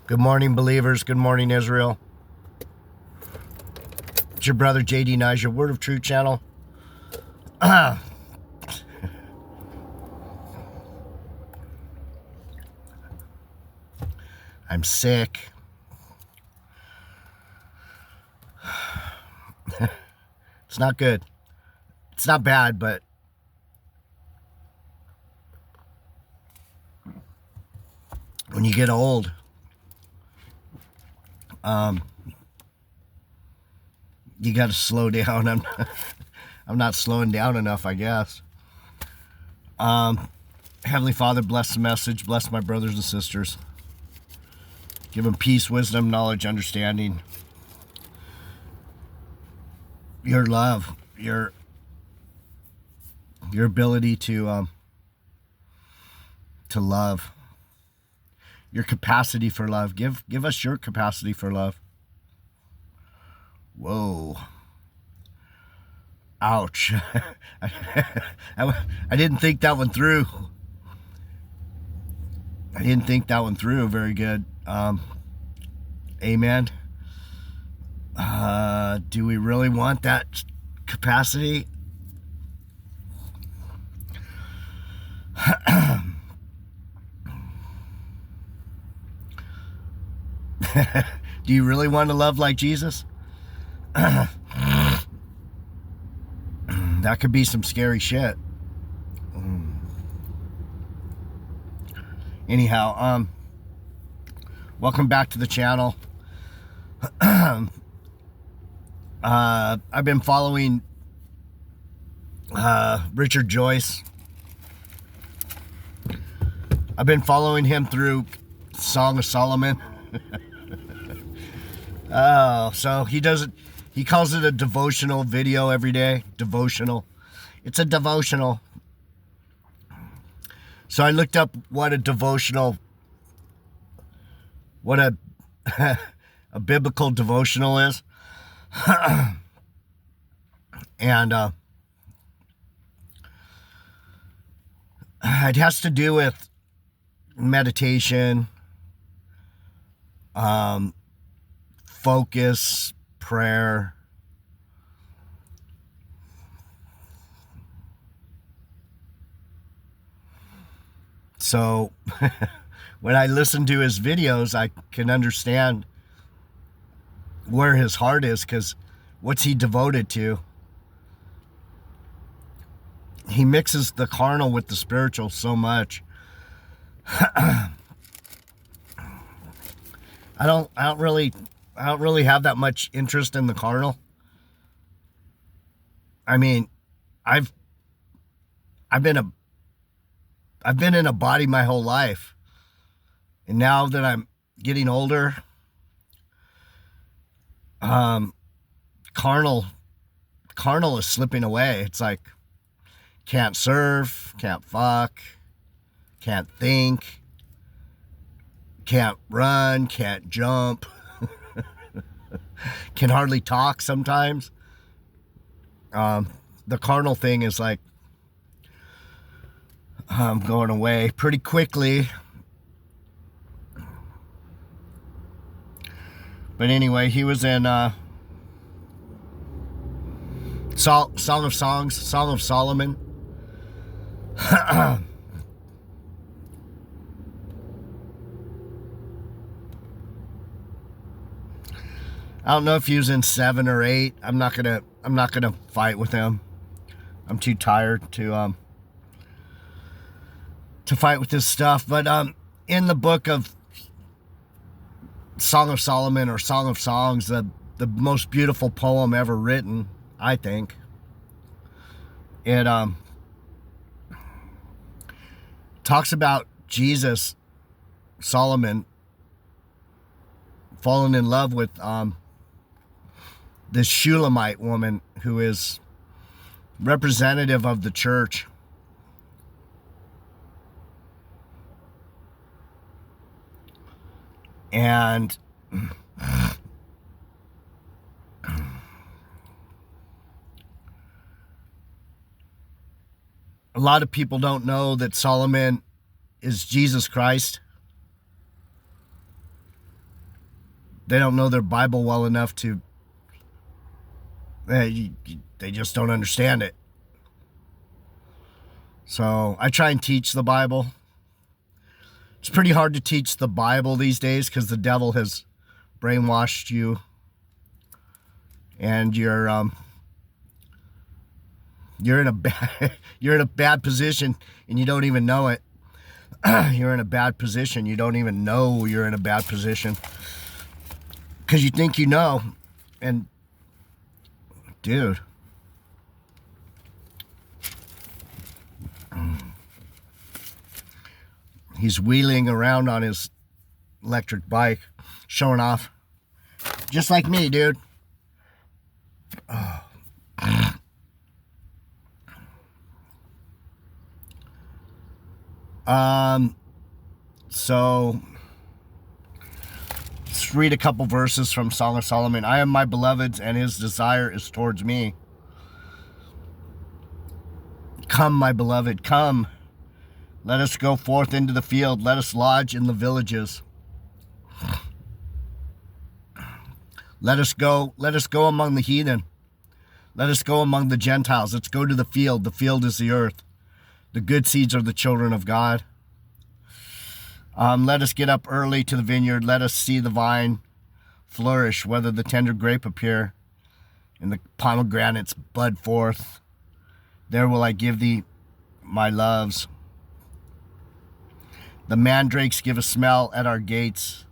Good morning, believers. Good morning, Israel. It's your brother JD Nye, Word of Truth channel. I'm sick. It's not good. It's not bad, but when you get old, you got to slow down. I'm not slowing down enough, I guess. Heavenly Father, bless the message. Bless my brothers and sisters. Give them peace, wisdom, knowledge, understanding. Your love, your ability to love, your capacity for love. Give us your capacity for love. Whoa. Ouch. I didn't think that one through. I didn't think that one through very good. Amen. Do we really want that capacity? Do you really want to love like Jesus? That could be some scary shit. Anyhow, welcome back to the channel. I've been following Richard Joyce. I've been following him through Song of Solomon. Oh, so he calls it a devotional video every day. Devotional. It's a devotional. So I looked up what a a biblical devotional is. And it has to do with meditation, focus, prayer. So when I listen to his videos, I can understand where his heart is, because what's he devoted to? He mixes the carnal with the spiritual so much. I don't really have that much interest in the carnal. I mean, I've been in a body my whole life. And now that I'm getting older, carnal is slipping away. It's like, can't serve, can't fuck, can't think, can't run, can't jump, can hardly talk sometimes. The carnal thing is like going away pretty quickly. But anyway, he was in Song of Songs, Song of Solomon. I don't know if he was in 7 or 8. I'm not gonna fight with him. I'm too tired to fight with this stuff. But in the book of Song of Solomon, or Song of Songs, the most beautiful poem ever written, I think. It talks about Jesus, Solomon, falling in love with this Shulamite woman who is representative of the church. And a lot of people don't know that Solomon is Jesus Christ. They don't know their Bible well enough to, they just don't understand it. So I try and teach the Bible. It's pretty hard to teach the Bible these days because the devil has brainwashed you, and you're in a bad position and you don't even know it. You're in a bad position. You don't even know you're in a bad position because you think you know. And dude, he's wheeling around on his electric bike, showing off, just like me, dude. So let's read a couple verses from Song of Solomon. I am my beloved's, and his desire is towards me. Come, my beloved, come. Let us go forth into the field. Let us lodge in the villages. Let us go among the heathen. Let us go among the Gentiles. Let's go to the field. The field is the earth. The good seeds are the children of God. Let us get up early to the vineyard. Let us see the vine flourish, whether the tender grape appear, and the pomegranates bud forth. There will I give thee my loves. The mandrakes give a smell at our gates,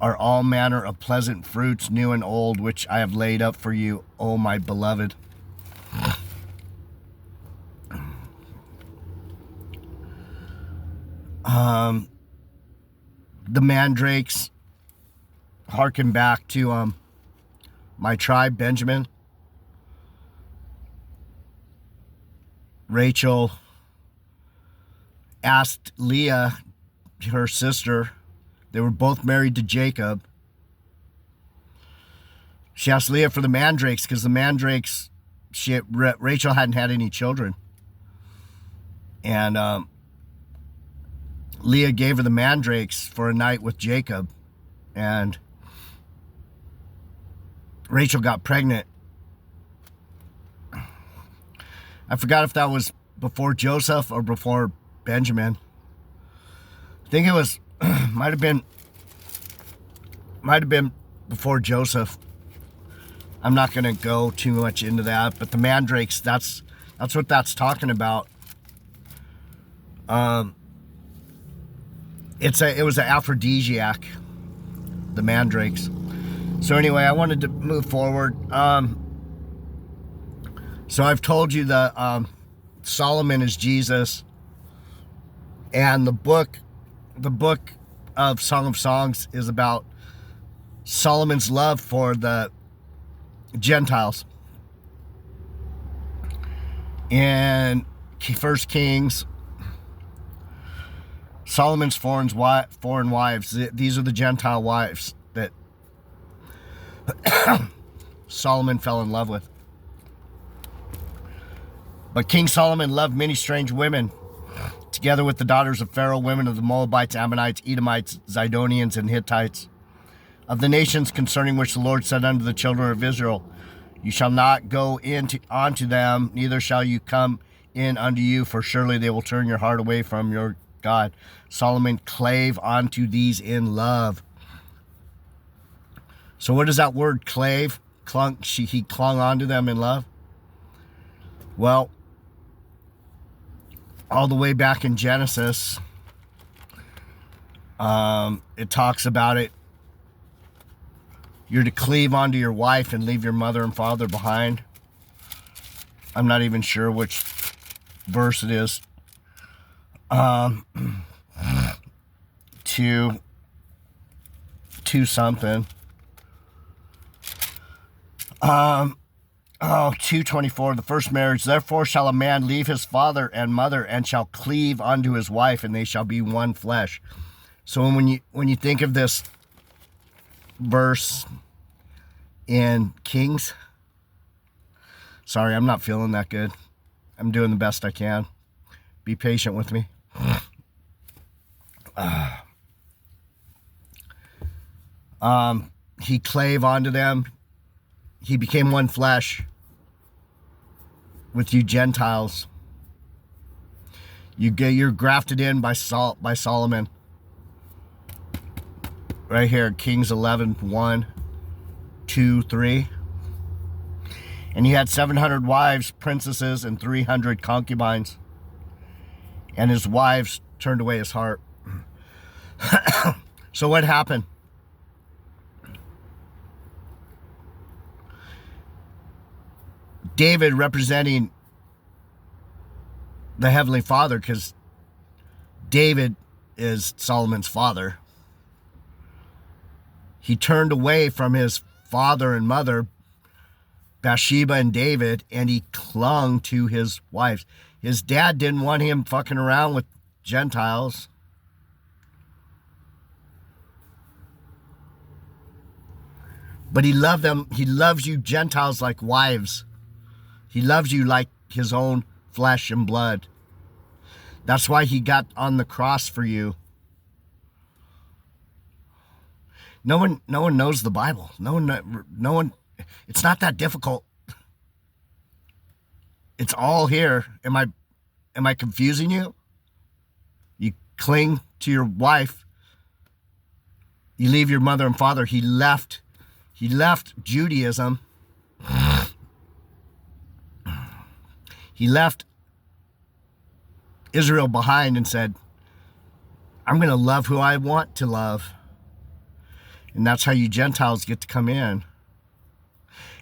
are all manner of pleasant fruits, new and old, which I have laid up for you, O my beloved. The mandrakes harken back to my tribe, Benjamin. Rachel asked Leah, her sister, they were both married to Jacob. She asked Leah for the mandrakes because the mandrakes, Rachel hadn't had any children. And Leah gave her the mandrakes for a night with Jacob. And Rachel got pregnant. I forgot if that was before Joseph or before Benjamin. I think it was, might have been before Joseph. I'm not going to go too much into that, but the mandrakes, that's what that's talking about. It was an aphrodisiac, the mandrakes. So anyway, I wanted to move forward. So I've told you that Solomon is Jesus, and the book of Song of Songs is about Solomon's love for the Gentiles. In 1 Kings, Solomon's foreign wives, these are the Gentile wives that Solomon fell in love with. But King Solomon loved many strange women, together with the daughters of Pharaoh, women of the Moabites, Ammonites, Edomites, Zidonians, and Hittites, of the nations concerning which the Lord said unto the children of Israel, you shall not go unto them, neither shall you come in unto you, for surely they will turn your heart away from your God. Solomon clave unto these in love. So what does that word clave? He clung onto them in love? Well, all the way back in Genesis, it talks about it. You're to cleave onto your wife and leave your mother and father behind. I'm not even sure which verse it is. To something. 2:24, the first marriage. Therefore shall a man leave his father and mother and shall cleave unto his wife, and they shall be one flesh. So when you think of this verse in Kings, sorry, I'm not feeling that good. I'm doing the best I can. Be patient with me. He clave onto them. He became one flesh with you Gentiles. You're grafted in by Solomon. Right here, Kings 11, 1, 2, 3. And he had 700 wives, princesses, and 300 concubines. And his wives turned away his heart. So what happened? David, representing the Heavenly Father, because David is Solomon's father. He turned away from his father and mother, Bathsheba and David, and he clung to his wives. His dad didn't want him fucking around with Gentiles. But he loved them. He loves you Gentiles like wives. He loves you like his own flesh and blood. That's why he got on the cross for you. No one knows the Bible. No one. It's not that difficult. It's all here. Am I confusing you? You cling to your wife. You leave your mother and father. He left Judaism. He left Israel behind and said, I'm going to love who I want to love. And that's how you Gentiles get to come in.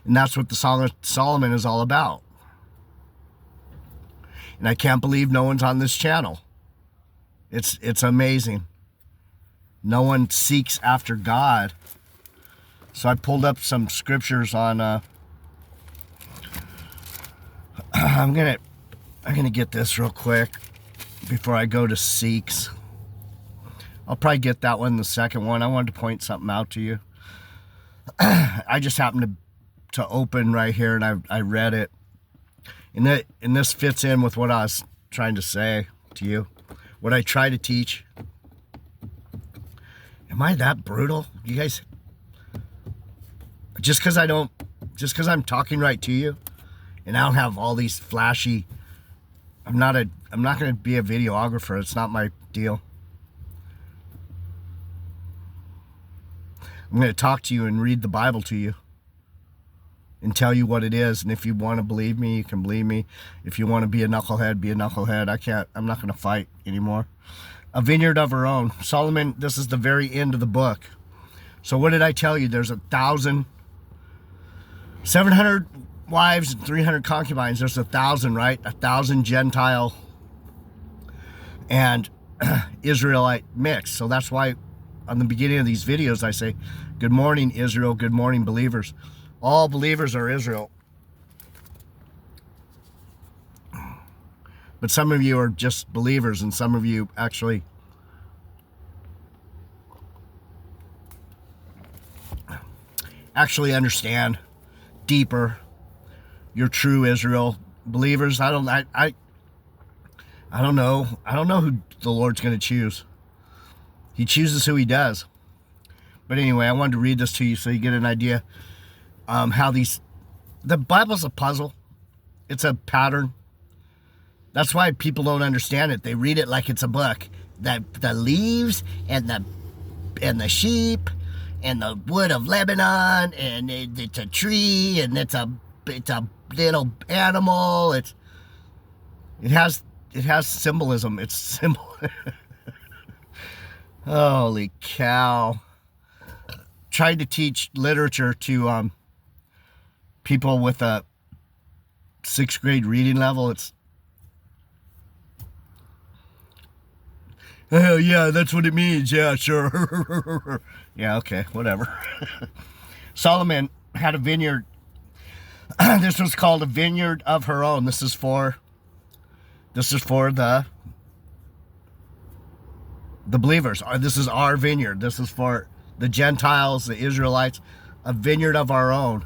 And that's what the Song of Solomon is all about. And I can't believe no one's on this channel. It's amazing. No one seeks after God. So I pulled up some scriptures on I'm gonna get this real quick before I go to seeks. I'll probably get that one, the second one. I wanted to point something out to you. I just happened to open right here, and I read it. And this fits in with what I was trying to say to you, what I try to teach. Am I that brutal? You guys, just because I'm talking right to you, and I don't have all these flashy, I'm not going to be a videographer. It's not my deal. I'm going to talk to you and read the Bible to you and tell you what it is. And if you want to believe me, you can believe me. If you want to be a knucklehead, be a knucklehead. I'm not going to fight anymore. A vineyard of her own. Solomon, this is the very end of the book. So what did I tell you? There's 700 wives and 300 concubines. There's 1,000, right? 1,000 Gentile and Israelite mix. So that's why on the beginning of these videos I say, good morning, Israel. Good morning, believers. All believers are Israel. But some of you are just believers, and some of you actually understand deeper. You're true Israel believers. I don't know. I don't know who the Lord's going to choose. He chooses who he does. But anyway, I wanted to read this to you so you get an idea how the Bible's a puzzle. It's a pattern. That's why people don't understand it. They read it like it's a book. The leaves and the sheep and the wood of Lebanon, and it's a tree, and it's a little animal. It has symbolism. It's symbol. Holy cow. Tried to teach literature to people with a 6th grade reading level. It's, oh yeah, that's what it means. Yeah, sure. Yeah, okay, whatever. Solomon had a vineyard. This was called a vineyard of her own. This is for the believers. This is our vineyard. This is for the Gentiles, the Israelites, a vineyard of our own.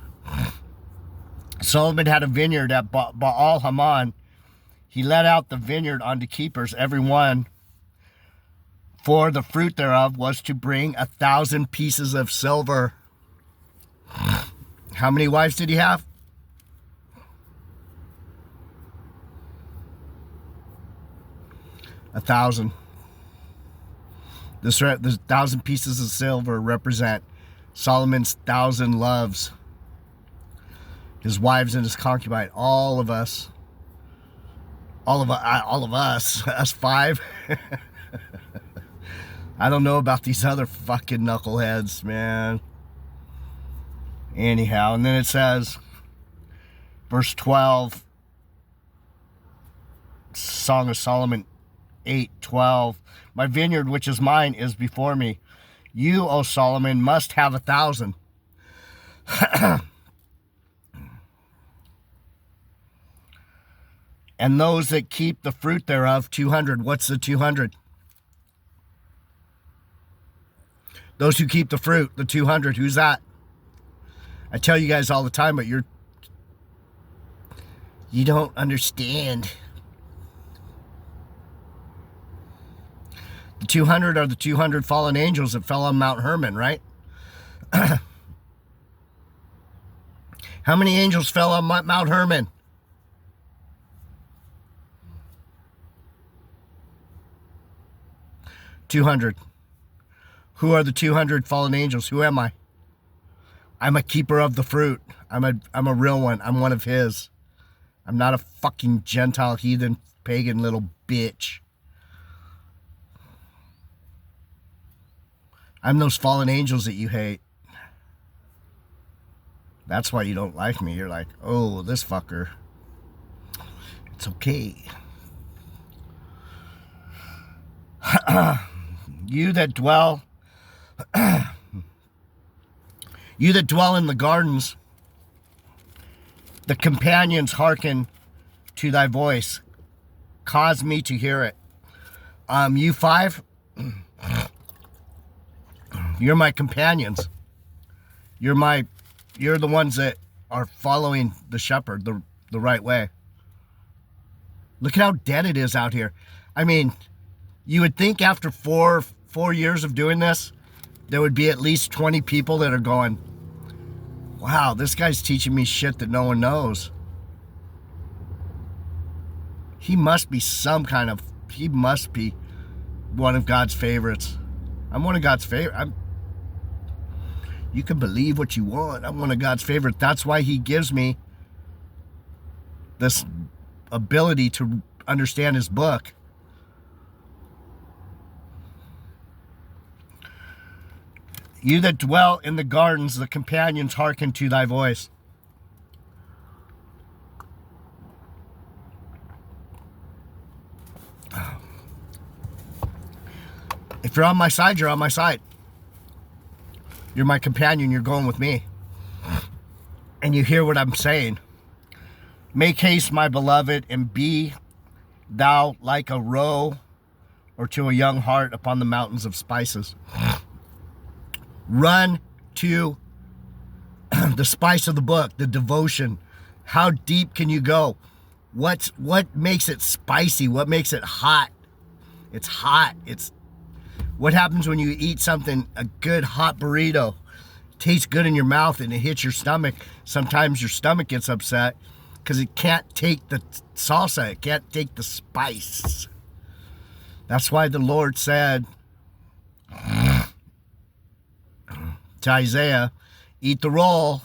Solomon had a vineyard at Baal Haman. He let out the vineyard onto keepers, every one For the fruit thereof was to bring 1,000 pieces of silver. How many wives did he have? 1,000. The 1,000 pieces of silver represent Solomon's 1,000 loves. His wives and his concubine, all of us, us five. I don't know about these other fucking knuckleheads, man. Anyhow, and then it says, verse 12, Song of Solomon 8:12. My vineyard, which is mine, is before me. You, O Solomon, must have 1,000. And those that keep the fruit thereof, 200. What's the 200? Those who keep the fruit, the 200. Who's that? I tell you guys all the time, but you don't understand. The 200 are the 200 fallen angels that fell on Mount Hermon, right? How many angels fell on Mount Hermon? $200. Who are the 200 fallen angels? Who am I? I'm a keeper of the fruit. I'm a real one. I'm one of his. I'm not a fucking Gentile, heathen, pagan little bitch. I'm those fallen angels that you hate. That's why you don't like me. You're like, oh, this fucker. It's okay. You that dwell in the gardens, the companions hearken to thy voice. Cause me to hear it. You five, you're my companions. You're the ones that are following the shepherd the right way. Look at how dead it is out here. I mean, you would think after four years of doing this, there would be at least 20 people that are going, wow, this guy's teaching me shit that no one knows. He must be one of God's favorites. I'm one of God's favorites. You can believe what you want. I'm one of God's favorites. That's why he gives me this ability to understand his book. You that dwell in the gardens, the companions hearken to thy voice. If you're on my side, you're on my side. You're my companion, you're going with me. And you hear what I'm saying. Make haste, my beloved, and be thou like a roe or to a young hart upon the mountains of spices. Run to the spice of the book, the devotion. How deep can you go? What makes it spicy? What makes it hot? It's hot. What happens when you eat something, a good hot burrito, tastes good in your mouth and it hits your stomach? Sometimes your stomach gets upset because it can't take the salsa. It can't take the spice. That's why the Lord said to Isaiah, eat the roll.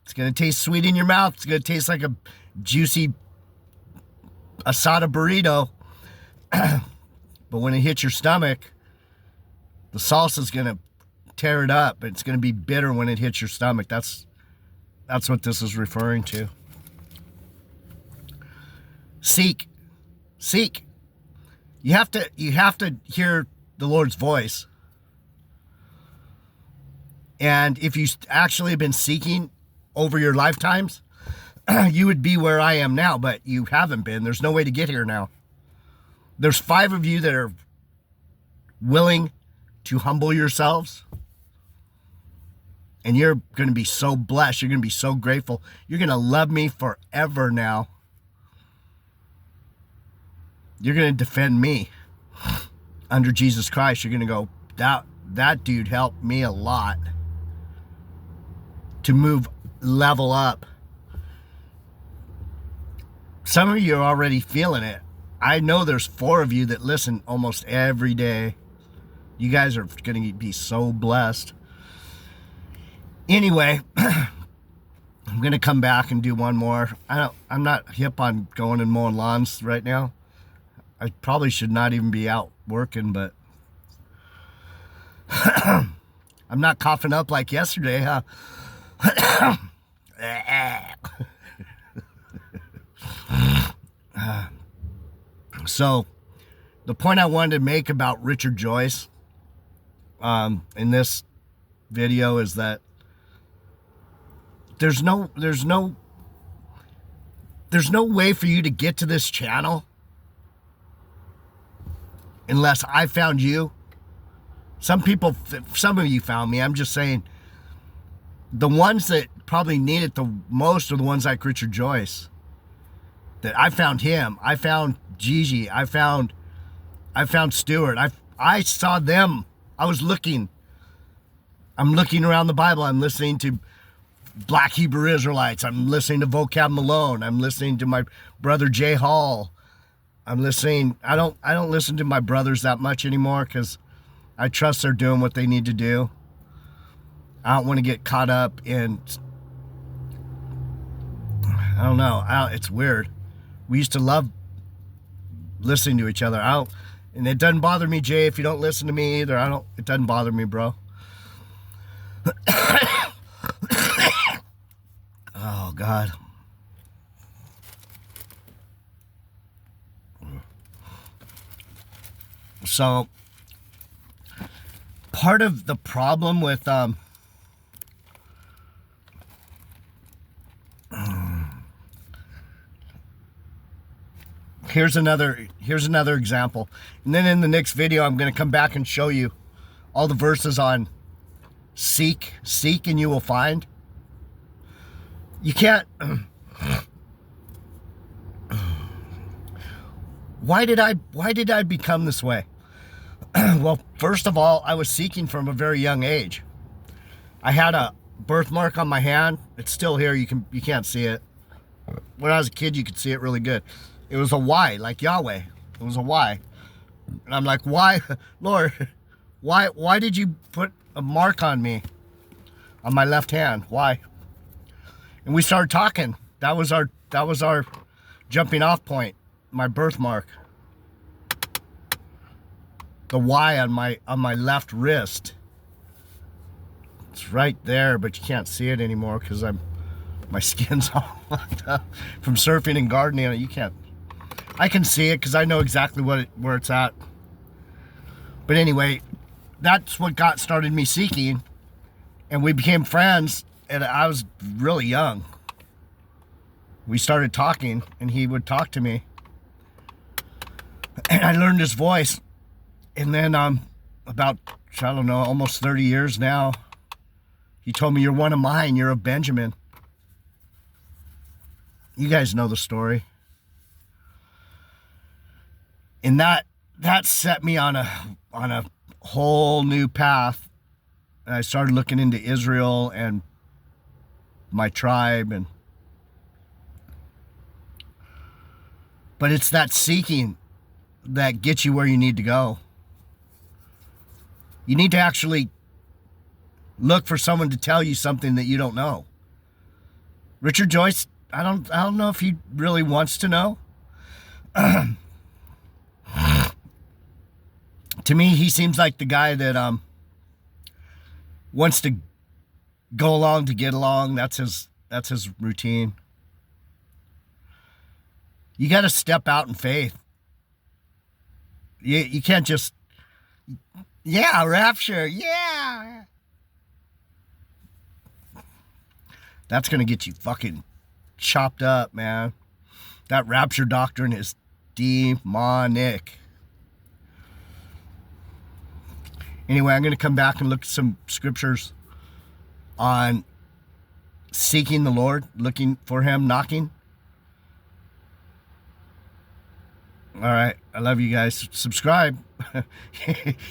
It's going to taste sweet in your mouth. It's going to taste like a juicy asada burrito. But when it hits your stomach, the salsa's going to tear it up. It's going to be bitter when it hits your stomach. That's what this is referring to. Seek. You have to hear the Lord's voice. And if you actually have been seeking over your lifetimes, you would be where I am now, but you haven't been. There's no way to get here now. There's 5 of you that are willing to humble yourselves. And you're going to be so blessed. You're going to be so grateful. You're going to love me forever now. You're going to defend me. under Jesus Christ, you're going to go, that dude helped me a lot to level up. Some of you are already feeling it. I know there's 4 of you that listen almost every day. You guys are going to be so blessed. Anyway, I'm going to come back and do one more. I'm not hip on going and mowing lawns right now. I probably should not even be out working, but I'm not coughing up like yesterday, huh? So, the point I wanted to make about Richard Joyce in this video is that there's no way for you to get to this channel unless I found you. Some of you found me. I'm just saying, the ones that probably need it the most are the ones like Richard Joyce. That I found him. I found Gigi. I found Stuart. I saw them. I'm looking around the Bible. I'm listening to Black Hebrew Israelites. I'm listening to Vocab Malone. I'm listening to my brother Jay Hall. I'm listening. I don't listen to my brothers that much anymore because I trust they're doing what they need to do. I don't want to get caught up in, I don't know. It's weird. We used to love listening to each other. And it doesn't bother me, Jay, if you don't listen to me either. It doesn't bother me, bro. Oh, God. So, part of the problem with here's another example. And then in the next video, I'm going to come back and show you all the verses on seek and you will find. You can't. Why did I become this way? Well, first of all, I was seeking from a very young age. I had a birthmark on my hand. It's still here. You can't see it. When I was a kid, you could see it really good. It was a Y, like Yahweh. It was a Y. And I'm like, why, Lord, why did you put a mark on me, on my left hand? Why? And we started talking. That was our jumping off point, my birthmark. The Y on my left wrist. It's right there, but you can't see it anymore because my skin's all fucked up from surfing and gardening. You can't. I can see it because I know exactly where it's at. But anyway, that's what started me seeking, and we became friends. And I was really young. We started talking, and he would talk to me, and I learned his voice. And then about, I don't know, almost 30 years now, he told me, "You're one of mine. You're a Benjamin." You guys know the story. And that set me on a whole new path. And I started looking into Israel and my tribe, but it's that seeking that gets you where you need to go. You need to actually look for someone to tell you something that you don't know. Richard Joyce, I don't know if he really wants to know. To me, he seems like the guy that wants to go along to get along. That's his routine. You got to step out in faith. You can't just, yeah, rapture, yeah. That's going to get you fucking chopped up, man. That rapture doctrine is demonic. Anyway, I'm going to come back and look at some scriptures on seeking the Lord, looking for him, knocking. All right. I love you guys. Subscribe.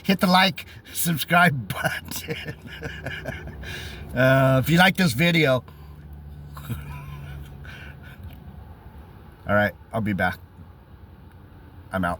Hit the like, subscribe button. If you like this video. All right. I'll be back. I'm out.